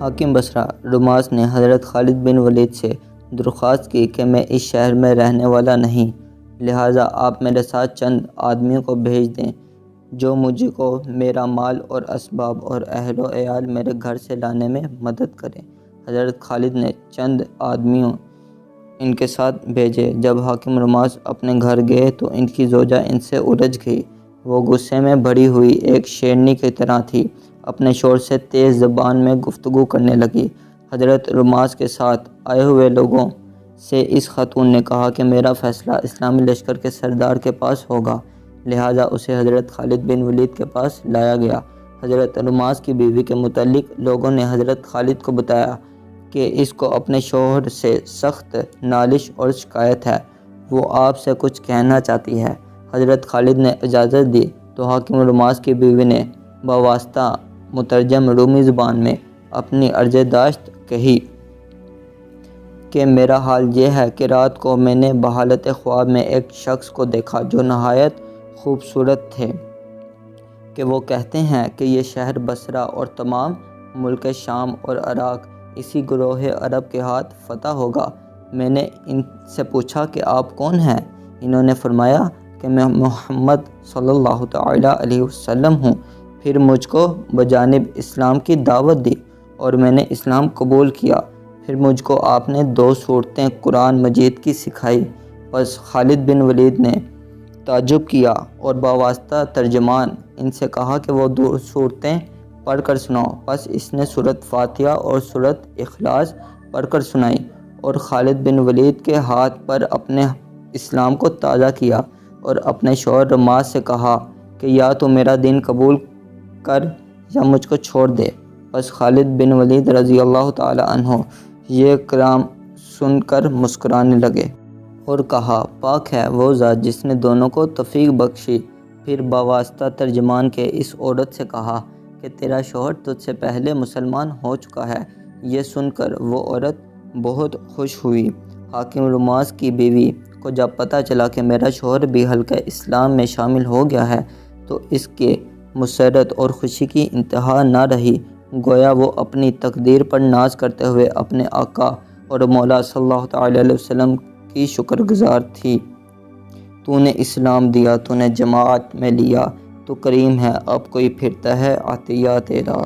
حاکم بصرہ رماس نے حضرت خالد بن ولید سے درخواست کی کہ میں اس شہر میں رہنے والا نہیں، لہٰذا آپ میرے ساتھ چند آدمیوں کو بھیج دیں جو مجھ کو میرا مال اور اسباب اور اہل و عیال میرے گھر سے لانے میں مدد کریں۔ حضرت خالد نے چند آدمیوں ان کے ساتھ بھیجے۔ جب حاکم رماس اپنے گھر گئے تو ان کی زوجہ ان سے الجھ گئی۔ وہ غصے میں بھری ہوئی ایک شیرنی کی طرح تھی، اپنے شوہر سے تیز زبان میں گفتگو کرنے لگی۔ حضرت رماس کے ساتھ آئے ہوئے لوگوں سے اس خاتون نے کہا کہ میرا فیصلہ اسلامی لشکر کے سردار کے پاس ہوگا، لہٰذا اسے حضرت خالد بن ولید کے پاس لایا گیا۔ حضرت رماس کی بیوی کے متعلق لوگوں نے حضرت خالد کو بتایا کہ اس کو اپنے شوہر سے سخت نالش اور شکایت ہے، وہ آپ سے کچھ کہنا چاہتی ہے۔ حضرت خالد نے اجازت دی تو حاکم رماس کی بیوی نے بواسطہ مترجم رومی زبان میں اپنی عرض داشت کہی کہ میرا حال یہ ہے کہ رات کو میں نے بحالت خواب میں ایک شخص کو دیکھا جو نہایت خوبصورت تھے کہ وہ کہتے ہیں کہ یہ شہر بصرہ اور تمام ملک شام اور عراق اسی گروہ عرب کے ہاتھ فتح ہوگا۔ میں نے ان سے پوچھا کہ آپ کون ہیں؟ انہوں نے فرمایا کہ میں محمد صلی اللہ تعالیٰ علیہ وسلم ہوں۔ پھر مجھ کو بجانب اسلام کی دعوت دی اور میں نے اسلام قبول کیا۔ پھر مجھ کو آپ نے 2 صورتیں قرآن مجید کی سکھائی۔ پس خالد بن ولید نے تعجب کیا اور بواسطہ ترجمان ان سے کہا کہ وہ 2 صورتیں پڑھ کر سناؤ۔ پس اس نے سورۃ فاتحہ اور سورۃ اخلاص پڑھ کر سنائی اور خالد بن ولید کے ہاتھ پر اپنے اسلام کو تازہ کیا اور اپنے شوہر رماس سے کہا کہ یا تو میرا دین قبول کر یا مجھ کو چھوڑ دے۔ پس خالد بن ولید رضی اللہ تعالی عنہ یہ کلام سن کر مسکرانے لگے اور کہا پاک ہے وہ ذات جس نے دونوں کو توفیق بخشی۔ پھر بواسطہ ترجمان کے اس عورت سے کہا کہ تیرا شوہر تجھ سے پہلے مسلمان ہو چکا ہے۔ یہ سن کر وہ عورت بہت خوش ہوئی۔ حاکم رماس کی بیوی کو جب پتہ چلا کہ میرا شوہر بھی حلقہ اسلام میں شامل ہو گیا ہے تو اس کے مسرت اور خوشی کی انتہا نہ رہی، گویا وہ اپنی تقدیر پر ناز کرتے ہوئے اپنے آقا اور مولا صلی اللہ تعالی علیہ وسلم کی شکر گزار تھی۔ تو نے اسلام دیا، تو نے جماعت میں لیا، تو کریم ہے، اب کوئی پھرتا ہے عطیہ تیرا۔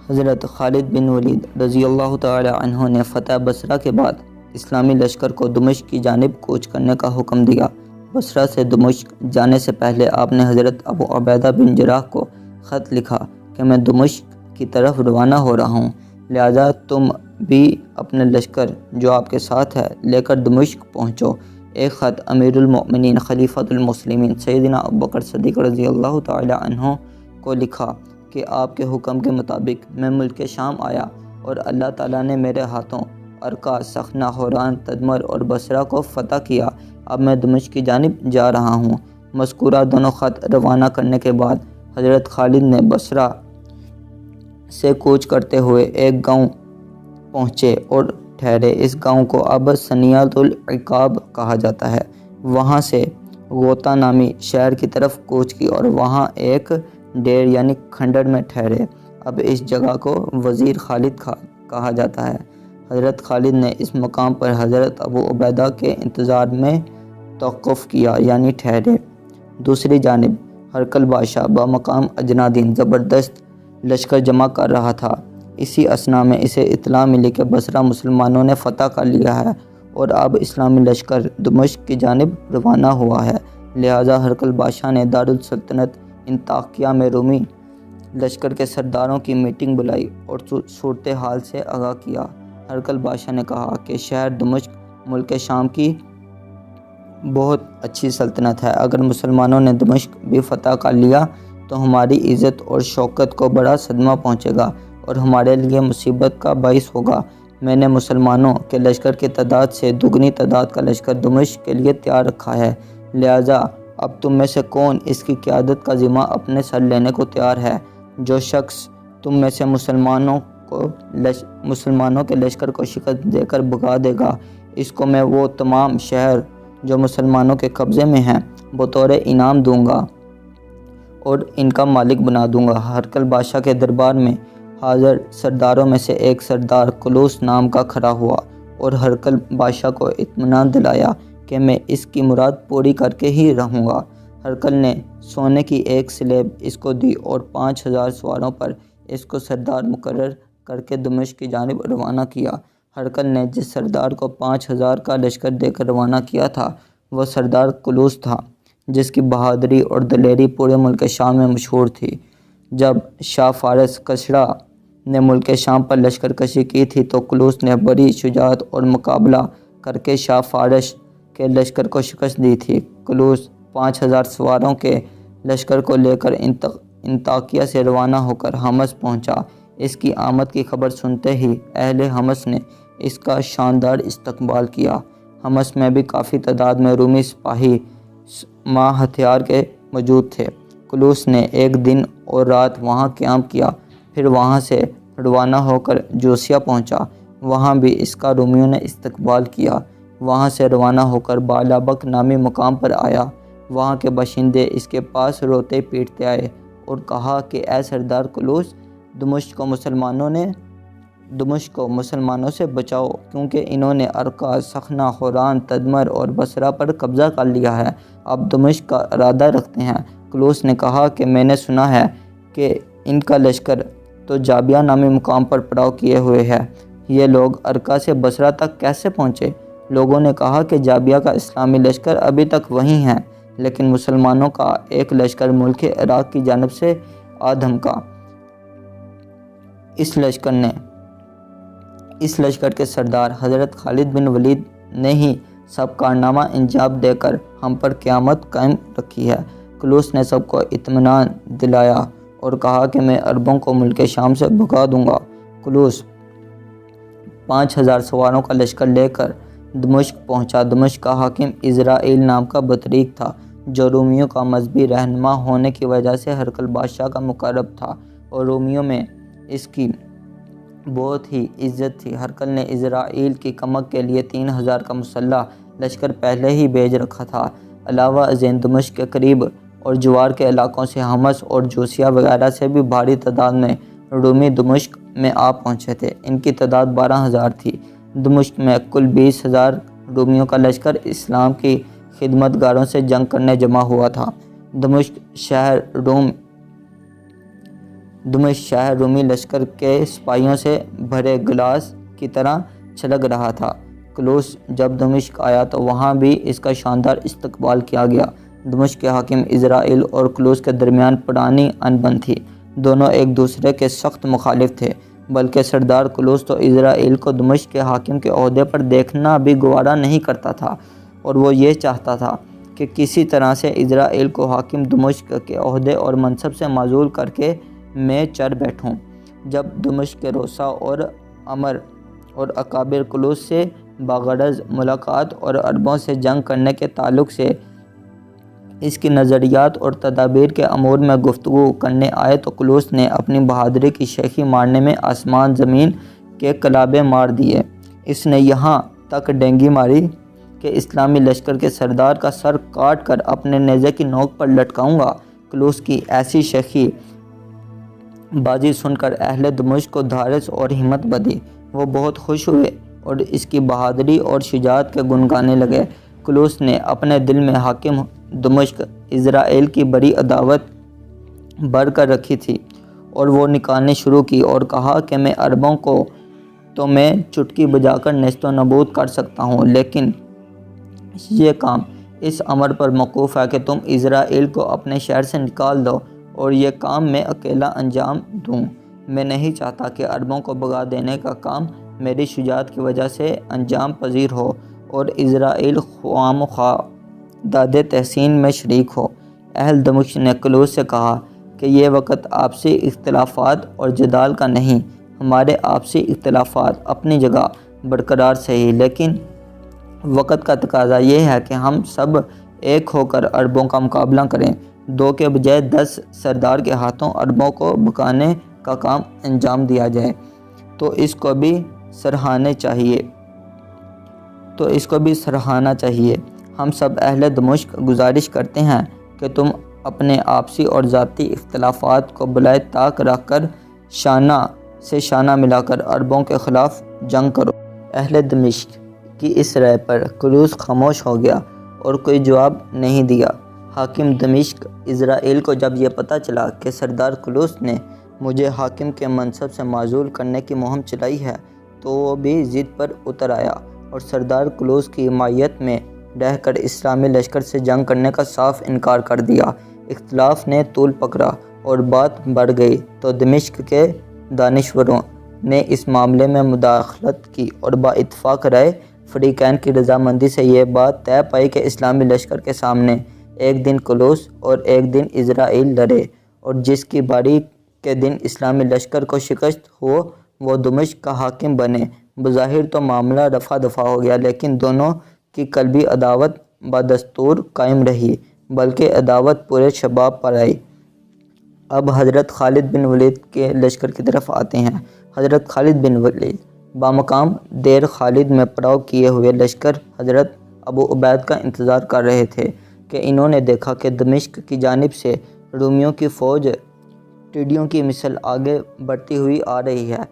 حضرت خالد بن ولید رضی اللہ تعالی عنہ نے فتح بصرہ کے بعد اسلامی لشکر کو دمشق کی جانب کوچ کرنے کا حکم دیا۔ بصرہ سے دمشق جانے سے پہلے آپ نے حضرت ابو عبیدہ بن جراح کو خط لکھا کہ میں دمشق کی طرف روانہ ہو رہا ہوں، لہذا تم بھی اپنے لشکر جو آپ کے ساتھ ہے لے کر دمشق پہنچو۔ ایک خط امیر المؤمنین خلیفۃ المسلمین سیدنا ابوبکر صدیق رضی اللہ تعالی عنہ کو لکھا کہ آپ کے حکم کے مطابق میں ملک شام آیا اور اللہ تعالیٰ نے میرے ہاتھوں ارکا، سخنہ، حوران، تدمر اور بصرہ کو فتح کیا۔ اب میں دمشق کی جانب جا رہا ہوں۔ مذکورہ دونوں خط روانہ کرنے کے بعد حضرت خالد نے بصرہ سے کوچ کرتے ہوئے ایک گاؤں پہنچے اور ٹھہرے۔ اس گاؤں کو اب ثنیۃ العقاب کہا جاتا ہے۔ وہاں سے غوطہ نامی شہر کی طرف کوچ کی اور وہاں ایک ڈیر یعنی کھنڈر میں ٹھہرے۔ اب اس جگہ کو وزیر خالد کہا جاتا ہے۔ حضرت خالد نے اس مقام پر حضرت ابو عبیدہ کے انتظار میں توقف کیا یعنی ٹھہرے۔ دوسری جانب ہرقل بادشاہ بمقام اجنادین زبردست لشکر جمع کر رہا تھا۔ اسی اثنا میں اسے اطلاع ملی کہ بصرہ مسلمانوں نے فتح کر لیا ہے اور اب اسلامی لشکر دمشق کی جانب روانہ ہوا ہے، لہٰذا ہرقل بادشاہ نے دارالسلطنت انطاکیہ میں رومی لشکر کے سرداروں کی میٹنگ بلائی اور صورتحال سے آگاہ کیا۔ ہرقل بادشاہ نے کہا کہ شہر دمشق ملک شام کی بہت اچھی سلطنت ہے، اگر مسلمانوں نے دمشق بھی فتح کر لیا تو ہماری عزت اور شوکت کو بڑا صدمہ پہنچے گا اور ہمارے لیے مصیبت کا باعث ہوگا۔ میں نے مسلمانوں کے لشکر کی تعداد سے دگنی تعداد کا لشکر دمشق کے لیے تیار رکھا ہے، لہٰذا اب تم میں سے کون اس کی قیادت کا ذمہ اپنے سر لینے کو تیار ہے؟ جو شخص تم میں سے مسلمانوں کے لشکر کو شکست دے کر بھگا دے گا، اس کو میں وہ تمام شہر جو مسلمانوں کے قبضے میں ہیں بطور انعام دوں گا اور ان کا مالک بنا دوں گا۔ ہرقل بادشاہ کے دربار میں حاضر سرداروں میں سے ایک سردار کلوس نام کا کھڑا ہوا اور ہرقل بادشاہ کو اطمینان دلایا کہ میں اس کی مراد پوری کر کے ہی رہوں گا۔ ہرقل نے سونے کی ایک سلیب اس کو دی اور 5000 سواروں پر اس کو سردار مقرر کر کے دمشق کی جانب روانہ کیا۔ ہرقل نے جس سردار کو 5000 کا لشکر دے کر روانہ کیا تھا وہ سردار کلوس تھا، جس کی بہادری اور دلیری پورے ملک شام میں مشہور تھی۔ جب شاہ فارس کسریٰ نے ملک شام پر لشکر کشی کی تھی تو کلوس نے بڑی شجاعت اور مقابلہ کر کے شاہ فارس کے لشکر کو شکست دی تھی۔ کلوس 5000 سواروں کے لشکر کو لے کر انطاکیہ سے روانہ ہو کر حمص پہنچا۔ اس کی آمد کی خبر سنتے ہی اہل حمص نے اس کا شاندار استقبال کیا۔ حمص میں بھی کافی تعداد میں رومی سپاہی ہتھیار کے موجود تھے۔ کلوس نے ایک دن اور رات وہاں قیام کیا، پھر وہاں سے روانہ ہو کر جوسیہ پہنچا۔ وہاں بھی اس کا رومیوں نے استقبال کیا۔ وہاں سے روانہ ہو کر بالابک نامی مقام پر آیا۔ وہاں کے باشندے اس کے پاس روتے پیٹتے آئے اور کہا کہ اے سردار کلوس، دمشق کو مسلمانوں سے بچاؤ، کیونکہ انہوں نے ارکا، سخنا، حوران، تدمر اور بصرہ پر قبضہ کر لیا ہے، اب دمشق کا ارادہ رکھتے ہیں۔ کلوس نے کہا کہ میں نے سنا ہے کہ ان کا لشکر تو جابیہ نامی مقام پر پڑاؤ کیے ہوئے ہے، یہ لوگ ارکا سے بصرہ تک کیسے پہنچے؟ لوگوں نے کہا کہ جابیہ کا اسلامی لشکر ابھی تک وہیں ہے، لیکن مسلمانوں کا ایک لشکر ملک عراق کی جانب سے آ دھمکا۔ اس لشکر کے سردار حضرت خالد بن ولید نے ہی سب کارنامہ انجام دے کر ہم پر قیامت قائم رکھی ہے۔ کلوس نے سب کو اطمینان دلایا اور کہا کہ میں عربوں کو ملک شام سے بھگا دوں گا۔ کلوس 5000 سواروں کا لشکر لے کر دمشق پہنچا۔ دمشق کا حاکم عزرائیل نام کا بطریق تھا، جو رومیوں کا مذہبی رہنما ہونے کی وجہ سے ہرقل بادشاہ کا مقرب تھا اور رومیوں میں اس کی بہت ہی عزت تھی۔ ہرقل نے عزرائیل کی کمک کے لیے 3000 کا مسلح لشکر پہلے ہی بھیج رکھا تھا۔ علاوہ ازیں دمشق کے قریب اور جوار کے علاقوں سے حمص اور جوسیہ وغیرہ سے بھی بھاری تعداد میں رومی دمشق میں آ پہنچے تھے۔ ان کی تعداد 12000 تھی۔ دمشق میں کل 20000 رومیوں کا لشکر اسلام کی خدمت گاروں سے جنگ کرنے جمع ہوا تھا۔ دمشق شہر رومی لشکر کے سپاہیوں سے بھرے گلاس کی طرح چھلک رہا تھا۔ کلوس جب دمشق آیا تو وہاں بھی اس کا شاندار استقبال کیا گیا۔ دمشق کے حاکم عزرائیل اور کلوس کے درمیان پرانی انبن تھی۔ دونوں ایک دوسرے کے سخت مخالف تھے، بلکہ سردار کلوس تو عزرائیل کو دمشق کے حاکم کے عہدے پر دیکھنا بھی گوارا نہیں کرتا تھا، اور وہ یہ چاہتا تھا کہ کسی طرح سے عزرائیل کو حاکم دمشق کے عہدے اور منصب سے معزول کر کے میں چڑھ بیٹھوں۔ جب دمشق کے رؤسا اور امر اور اکابر کلوس سے بغرض ملاقات اور عربوں سے جنگ کرنے کے تعلق سے اس کی نظریات اور تدابیر کے امور میں گفتگو کرنے آئے تو کلوس نے اپنی بہادری کی شیخی مارنے میں آسمان زمین کے کلابے مار دیے۔ اس نے یہاں تک ڈینگی ماری کہ اسلامی لشکر کے سردار کا سر کاٹ کر اپنے نیزے کی نوک پر لٹکاؤں گا۔ کلوس کی ایسی شیخی بازی سن کر اہل دمشق کو دھارس اور ہمت بدی۔ وہ بہت خوش ہوئے اور اس کی بہادری اور شجاعت کے گن گانے لگے۔ کلوس نے اپنے دل میں حاکم دمشق عزرائیل کی بڑی عداوت بھر کر رکھی تھی اور وہ نکالنی شروع کی اور کہا کہ میں عربوں کو تو میں چٹکی بجا کر نیست و نابود کر سکتا ہوں، لیکن یہ کام اس امر پر موقوف ہے کہ تم عزرائیل کو اپنے شہر سے نکال دو، اور یہ کام میں اکیلا انجام دوں۔ میں نہیں چاہتا کہ عربوں کو بھگا دینے کا کام میری شجاعت کی وجہ سے انجام پذیر ہو اور عزرائیل خواہ مخواہ داد تحسین میں شریک ہو۔ اہل دمشق نے کلوس سے کہا کہ یہ وقت آپسی اختلافات اور جدال کا نہیں، ہمارے آپسی اختلافات اپنی جگہ برقرار صحیح، لیکن وقت کا تقاضا یہ ہے کہ ہم سب ایک ہو کر عربوں کا مقابلہ کریں، 2 کے بجائے 10 سردار کے ہاتھوں عربوں کو بھگانے کا کام انجام دیا جائے تو اس کو بھی سراہنا چاہیے۔ ہم سب اہل دمشق گزارش کرتے ہیں کہ تم اپنے آپسی اور ذاتی اختلافات کو بالائے طاق رکھ کر شانہ سے شانہ ملا کر عربوں کے خلاف جنگ کرو۔ اہل دمشق کی اس رائے پر کلوس خاموش ہو گیا اور کوئی جواب نہیں دیا۔ حاکم دمشق عزرائیل کو جب یہ پتہ چلا کہ سردار کلوس نے مجھے حاکم کے منصب سے معزول کرنے کی مہم چلائی ہے تو وہ بھی ضد پر اتر آیا اور سردار کلوس کی حمایت میں رہ کر اسلامی لشکر سے جنگ کرنے کا صاف انکار کر دیا۔ اختلاف نے طول پکڑا اور بات بڑھ گئی تو دمشق کے دانشوروں نے اس معاملے میں مداخلت کی اور با اتفاق رائے فریقین کی رضامندی سے یہ بات طے پائی کہ اسلامی لشکر کے سامنے ایک دن کلوس اور ایک دن عزرائیل لڑے اور جس کی باری کے دن اسلامی لشکر کو شکست ہو وہ دمشق کا حاکم بنے۔ بظاہر تو معاملہ رفع دفع ہو گیا لیکن دونوں کی قلبی عداوت بدستور قائم رہی بلکہ عداوت پورے شباب پر آئی۔ اب حضرت خالد بن ولید کے لشکر کی طرف آتے ہیں۔ حضرت خالد بن ولید بامقام دیر خالد میں پڑاؤ کیے ہوئے لشکر حضرت ابو عبید کا انتظار کر رہے تھے کہ انہوں نے دیکھا کہ دمشق کی جانب سے رومیوں کی فوج ٹڈیوں کی مثل آگے بڑھتی ہوئی آ رہی ہے۔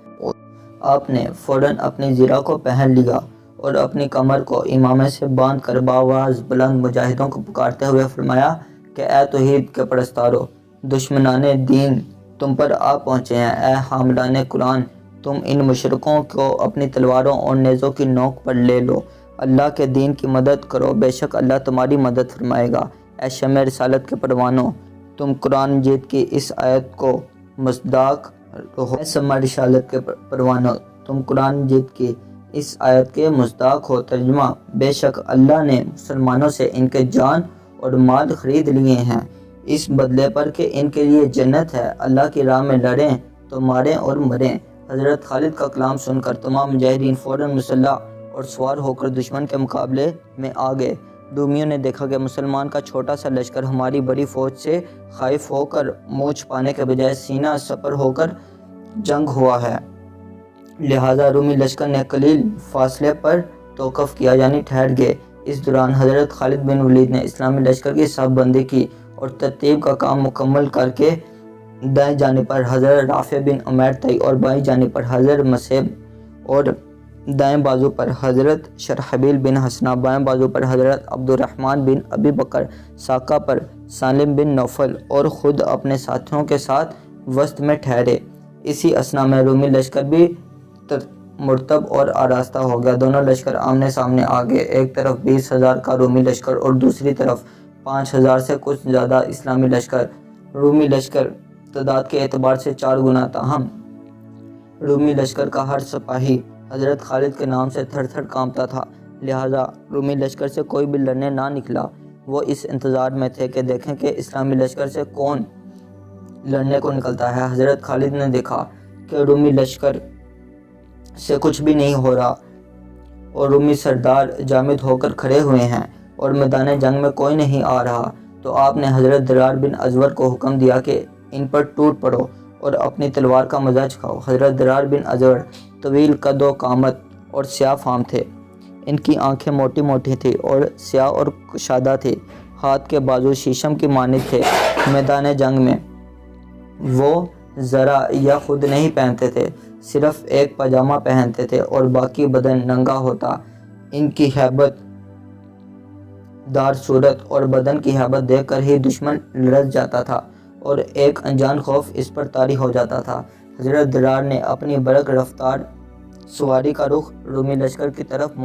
آپ نے فوراً اپنی زرہ کو پہن لیا اور اپنی کمر کو امامے سے باندھ کر بآواز بلند مجاہدوں کو پکارتے ہوئے فرمایا کہ اے توحید کے پرستارو، دشمنان دین تم پر آ پہنچے ہیں۔ اے حاملان قرآن، تم ان مشرکوں کو اپنی تلواروں اور نیزوں کی نوک پر لے لو، اللہ کے دین کی مدد کرو، بے شک اللہ تمہاری مدد فرمائے گا۔ اے شمع رسالت کے پروانوں، تم قرآن مجید کی اس آیت کو مصداق رہو۔ اے شمع رسالت کے پروانوں، تم قرآن مجید کی اس آیت کے مصداق ہو۔ ترجمہ: بے شک اللہ نے مسلمانوں سے ان کے جان اور مال خرید لیے ہیں اس بدلے پر کہ ان کے لیے جنت ہے۔ اللہ کی راہ میں لڑیں تو ماریں اور مریں۔ حضرت خالد کا کلام سن کر تمام مجاہدین فوراً مسلح اور سوار ہو کر دشمن کے مقابلے میں آ گئے۔ رومیوں نے دیکھا کہ مسلمان کا چھوٹا سا لشکر ہماری بڑی فوج سے خائف ہو کر منہ چھپانے کے بجائے سینہ سپر ہو کر جنگ ہوا ہے، لہٰذا رومی لشکر نے قلیل فاصلے پر توقف کیا یعنی ٹھہر گئے۔ اس دوران حضرت خالد بن ولید نے اسلامی لشکر کی صف بندی کی اور ترتیب کا کام مکمل کر کے دائیں جانب پر حضرت رافع بن عمیر طئی اور بائیں جانب پر حضرت مسعب اور دائیں بازو پر حضرت شرحبیل بن حسنہ، بائیں بازو پر حضرت عبد الرحمن بن ابی بکر، ساقہ پر سالم بن نوفل اور خود اپنے ساتھیوں کے ساتھ وسط میں ٹھہرے۔ اسی اثنا میں رومی لشکر بھی مرتب اور آراستہ ہو گیا۔ دونوں لشکر آمنے سامنے آ گئے، ایک طرف 20,000 کا رومی لشکر اور دوسری طرف 5,000 سے کچھ زیادہ اسلامی لشکر۔ رومی لشکر تعداد کے اعتبار سے 4 گنا، تاہم رومی لشکر کا ہر سپاہی حضرت خالد کے نام سے تھر تھر کانپتا تھا، لہٰذا رومی لشکر سے کوئی بھی لڑنے نہ نکلا۔ وہ اس انتظار میں تھے کہ دیکھیں کہ اسلامی لشکر سے کون لڑنے کو نکلتا ہے۔ حضرت خالد نے دیکھا کہ رومی لشکر سے کچھ بھی نہیں ہو رہا اور رومی سردار جامد ہو کر کھڑے ہوئے ہیں اور میدان جنگ میں کوئی نہیں آ رہا، تو آپ نے حضرت درار بن ازور کو حکم دیا کہ ان پر ٹوٹ پڑو اور اپنی تلوار کا مزہ چکھاؤ۔ حضرت درار بن ازور طویل قد و قامت اور سیاہ فام تھے، ان کی آنکھیں موٹی موٹی تھیں اور سیاہ اور کشادہ تھی، ہاتھ کے بازو شیشم کی مانند تھے۔ میدان جنگ میں وہ ذرا یا خود نہیں پہنتے تھے، صرف ایک پاجامہ پہنتے تھے اور باقی بدن ننگا ہوتا۔ ان کی ہیبت دار صورت اور بدن کی ہیبت دیکھ کر ہی دشمن لرز جاتا تھا اور ایک انجان خوف اس پر طاری ہو جاتا تھا۔ حضرت درار نے اپنی برق رفتار سواری کا رخ رومی لشکر کی طرف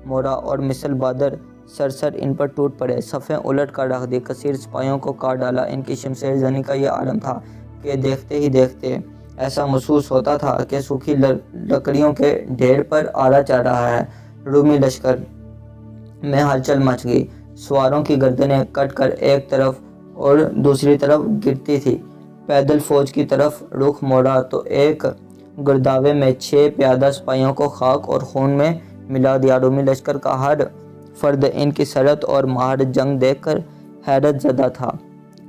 موڑا اور مثل بادر سرسر ان پر ٹوٹ پڑے، صفیں الٹ کر رکھ دی، کثیر سپاہیوں کو کاٹ ڈالا۔ ان کی شمشیر زنی کا یہ عالم تھا کہ دیکھتے ہی دیکھتے ایسا محسوس ہوتا تھا کہ سوکھی لکڑیوں کے ڈھیر پر آڑا چڑھ رہا ہے۔ رومی لشکر میں ہلچل مچ گئی، سواروں کی گردنیں کٹ کر ایک طرف اور دوسری طرف گرتی تھی۔ پیدل فوج کی طرف رخ موڑا تو ایک گرداوے میں 6 پیادہ سپاہیوں کو خاک اور خون میں ملا دیا۔ رومی لشکر کا ہر فرد ان کی سرعت اور مہارت جنگ دیکھ کر حیرت زدہ تھا۔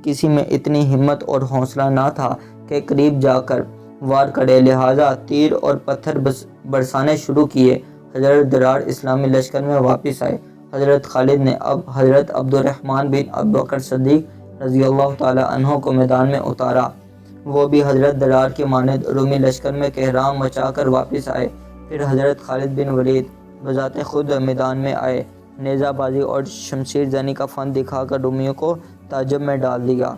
کسی میں اتنی ہمت اور حوصلہ نہ تھا کہ قریب جا کر وار کرے، لہٰذا تیر اور پتھر برسانے شروع کیے۔ حضرت درار اسلامی لشکر میں واپس آئے۔ حضرت خالد نے اب حضرت عبد الرحمن بن ابو بکر صدیق رضی اللہ تعالی عنہ کو میدان میں اتارا وہ بھی حضرت درار کی مانند رومی لشکر میں کہرام مچا کر واپس آئے۔ پھر حضرت خالد بن ولید بذات خود میدان میں آئے، نیزہ بازی اور شمشیر زنی کا فن دکھا کر رومیوں کو تعجب میں ڈال دیا۔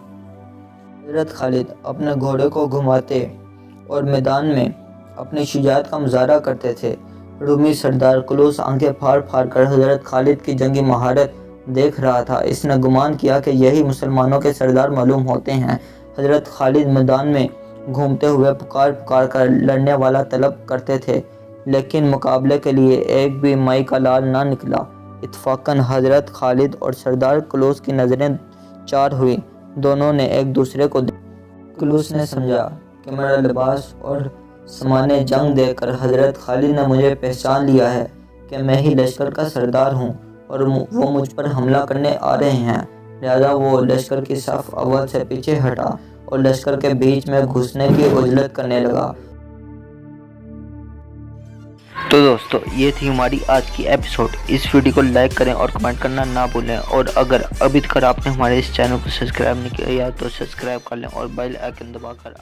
حضرت خالد اپنے گھوڑے کو گھماتے اور میدان میں اپنی شجاعت کا مظاہرہ کرتے تھے۔ رومی سردار کلوس آنکھیں پھاڑ پھاڑ کر حضرت خالد کی جنگی مہارت دیکھ رہا تھا۔ اس نے گمان کیا کہ یہی مسلمانوں کے سردار معلوم ہوتے ہیں۔ حضرت خالد میدان میں گھومتے ہوئے پکار پکار کر لڑنے والا طلب کرتے تھے، لیکن مقابلے کے لیے ایک بھی مائی کا لال نہ نکلا۔ اتفاقاً حضرت خالد اور سردار کلوس کی نظریں چار ہوئیں۔ دونوں نے ایک دوسرے کو دیکھا۔ کلوس نے سمجھا کہ میرا لباس اور سامان جنگ دیکھ کر حضرت خالد نے مجھے پہچان لیا ہے کہ میں ہی لشکر کا سردار ہوں اور وہ مجھ پر حملہ کرنے آ رہے ہیں، لہذا وہ لشکر کی صف اول سے پیچھے ہٹا اور لشکر کے بیچ میں گھسنے کی عجلت کرنے لگا۔ تو دوستو، یہ تھی ہماری آج کی ایپیسوڈ۔ اس ویڈیو کو لائک کریں اور کمنٹ کرنا نہ بھولیں، اور اگر ابھی تک آپ نے ہمارے اس چینل کو سبسکرائب نہیں کیا تو سبسکرائب کر لیں اور بیل آئیکن دبا کر